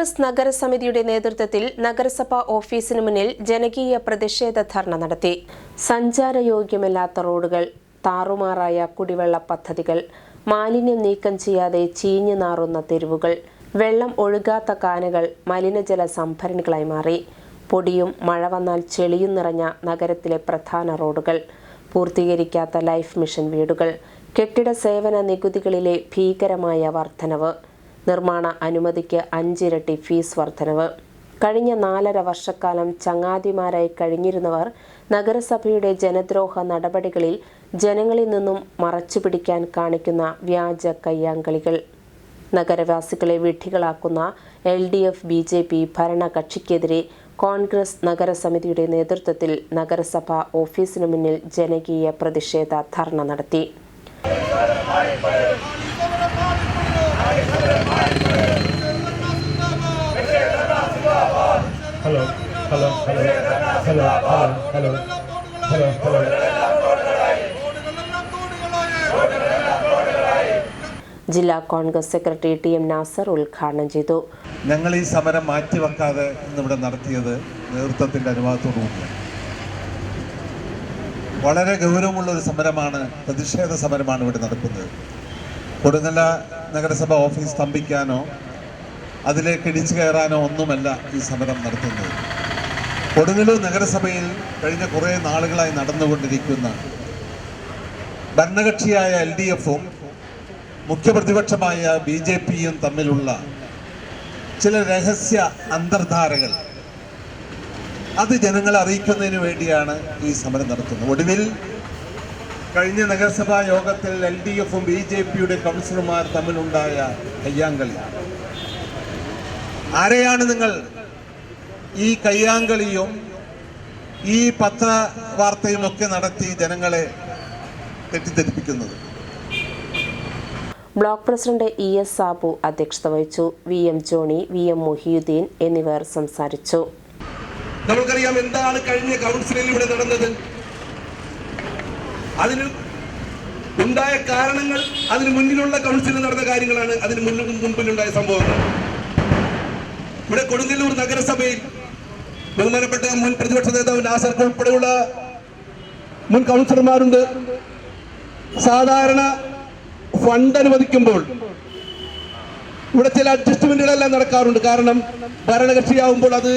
കോൺഗ്രസ് നഗരസമിതിയുടെ നേതൃത്വത്തിൽ നഗരസഭാ ഓഫീസിന് മുന്നിൽ ജനകീയ പ്രതിഷേധ ധർണ നടത്തി. സഞ്ചാരയോഗ്യമല്ലാത്ത റോഡുകൾ, താറുമാറായ കുടിവെള്ള പദ്ധതികൾ, മാലിന്യം നീക്കം ചെയ്യാതെ ചീഞ്ഞു നാറുന്ന തെരുവുകൾ, വെള്ളം ഒഴുകാത്ത കാനകൾ മലിനജല സംഭരണികളായി മാറി. പൊടിയും മഴ വന്നാൽ ചെളിയും നിറഞ്ഞ നഗരത്തിലെ പ്രധാന റോഡുകൾ, പൂർത്തീകരിക്കാത്ത ലൈഫ് മിഷൻ വീടുകൾ, കെട്ടിട സേവന നികുതികളിലെ ഭീകരമായ വർധനവ്, നിർമ്മാണ അനുമതിക്ക് 5 ഇരട്ടി ഫീസ് വർധനവ്. കഴിഞ്ഞ 4.5 വർഷക്കാലം ചങ്ങാതിമാരായി കഴിഞ്ഞിരുന്നവർ നഗരസഭയുടെ ജനദ്രോഹ നടപടികളിൽ ജനങ്ങളിൽ നിന്നും മറച്ചുപിടിക്കാൻ കാണിക്കുന്ന വ്യാജ കയ്യാങ്കളികൾ. നഗരവാസികളെ വിഡ്ഢികളാക്കുന്ന LDF BJP ഭരണകക്ഷിക്കെതിരെ കോൺഗ്രസ് നഗരസമിതിയുടെ നേതൃത്വത്തിൽ നഗരസഭാ ഓഫീസിനു മുന്നിൽ ജനകീയ പ്രതിഷേധ ധർണ നടത്തി. ജില്ലാ കോൺഗ്രസ് സെക്രട്ടറി TM നാസർ ഉദ്ഘാടനം ചെയ്തു. ഞങ്ങൾ ഈ സമരം മാറ്റിവെക്കാതെ ഇന്നിവിടെ നടത്തിയത് നേതൃത്വത്തിൻ്റെ അനുവാദത്തോടുകൂടിയാണ്. വളരെ ഗൗരവമുള്ള ഒരു സമരമാണ്, പ്രതിഷേധ സമരമാണ് ഇവിടെ നടക്കുന്നത്. കൊടുങ്ങല്ല നഗരസഭ ഓഫീസ് സ്തംഭിക്കാനോ അതിലേക്ക് ഇടിച്ചു കയറാനോ ഒന്നുമല്ല ഈ സമരം നടത്തുന്നത്. കൊടുങ്ങല്ലൂർ നഗരസഭയിൽ കഴിഞ്ഞ കുറേ നാളുകളായി നടന്നുകൊണ്ടിരിക്കുന്ന ഭരണകക്ഷിയായ LDFും മുഖ്യപ്രതിപക്ഷമായ BJPയും തമ്മിലുള്ള ചില രഹസ്യ അന്തർധാരകൾ, അത് ജനങ്ങളെ അറിയിക്കുന്നതിന് വേണ്ടിയാണ് ഈ സമരം നടത്തുന്നത്. ഒടുവിൽ കഴിഞ്ഞ നഗരസഭാ യോഗത്തിൽ LDFും BJPയുടെ കൗൺസിലർമാർ തമ്മിലുണ്ടായ കയ്യാങ്കളി. ആരെയാണ് നിങ്ങൾ ഈ കയ്യാങ്കളിയും ഈ പത്രവാർത്തയും ഒക്കെ നടത്തി ജനങ്ങളെ തെറ്റിദ്ധരിപ്പിക്കുന്നത്? ബ്ലോക്ക് പ്രസിഡന്റ് ES സാബു അധ്യക്ഷത വഹിച്ചു. VM ജോണി, VM മുഹിയുദ്ദീൻ എന്നിവർ സംസാരിച്ചു. നമുക്കറിയാം എന്താണ് കഴിഞ്ഞ കൗൺസിലിൽ ഇവിടെ നടന്നത്. അതിന് ഉണ്ടായ കാരണങ്ങൾ അതിന് മുന്നിലുള്ള കൗൺസിലിൽ നടന്ന കാര്യങ്ങളാണ്, അതിന് മുൻപിലുണ്ടായ സംഭവങ്ങൾ. ഇവിടെ കൊടുങ്ങല്ലൂർ നഗരസഭയിൽ ബഹുമാനപ്പെട്ട മുൻ പ്രതിപക്ഷ നേതാവ് നാസർ ഉൾപ്പെടെയുള്ള മുൻ കൗൺസിലർമാരുണ്ട്. സാധാരണ ഫണ്ട് അനുവദിക്കുമ്പോൾ ഇവിടെ ചില അഡ്ജസ്റ്റ്മെന്റുകളെല്ലാം നടക്കാറുണ്ട്. കാരണം ഭരണകക്ഷിയാവുമ്പോൾ അത്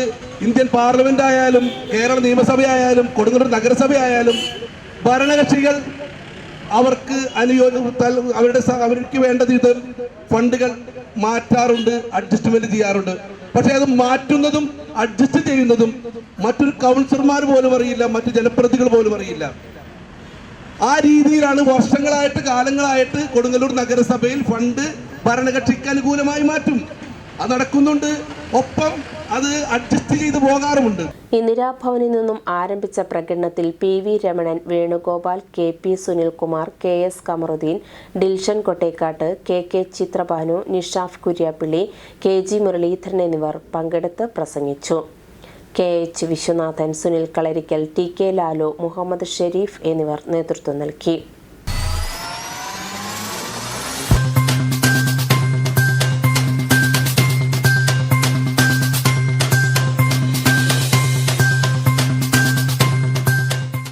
ഇന്ത്യൻ പാർലമെന്റ് ആയാലും കേരള നിയമസഭയായാലും കൊടുങ്ങല്ലൂർ നഗരസഭയായാലും ഭരണകക്ഷികൾ അവർക്ക് അവർക്ക് വേണ്ടത് ഇത് ഫണ്ടുകൾ മാറ്റാറുണ്ട്, അഡ്ജസ്റ്റ്മെന്റ് ചെയ്യാറുണ്ട്. പക്ഷെ അത് മാറ്റുന്നതും അഡ്ജസ്റ്റ് ചെയ്യുന്നതും മറ്റൊരു കൗൺസിലർമാർ പോലും അറിയില്ല, മറ്റു ജനപ്രതിനിധികൾ പോലും അറിയില്ല. ആ രീതിയിലാണ് വർഷങ്ങളായിട്ട് കാലങ്ങളായിട്ട് കൊടുങ്ങല്ലൂർ നഗരസഭയിൽ ഫണ്ട് ഭരണകക്ഷിക്ക് അനുകൂലമായി മാറ്റും. അത് നടക്കുന്നുണ്ട്, ഒപ്പം അത് അഡ്ജസ്റ്റ് ചെയ്ത് പോകാറുമുണ്ട്. ഇന്ദിരാഭവനിൽ നിന്നും ആരംഭിച്ച പ്രകടനത്തിൽ PV Ramanan, Venugopal, KP Sunilkumar, KS Kamaruddin, Dilshan Kottekkat, KK Chitrabhanu, Nishaf Kuriappilly, KG Muraleedharan എന്നിവർ പങ്കെടുത്ത് പ്രസംഗിച്ചു. KH വിശ്വനാഥൻ, സുനിൽ കളരിക്കൽ, TK ലാലു, മുഹമ്മദ് ഷെരീഫ് എന്നിവർ നേതൃത്വം നൽകി.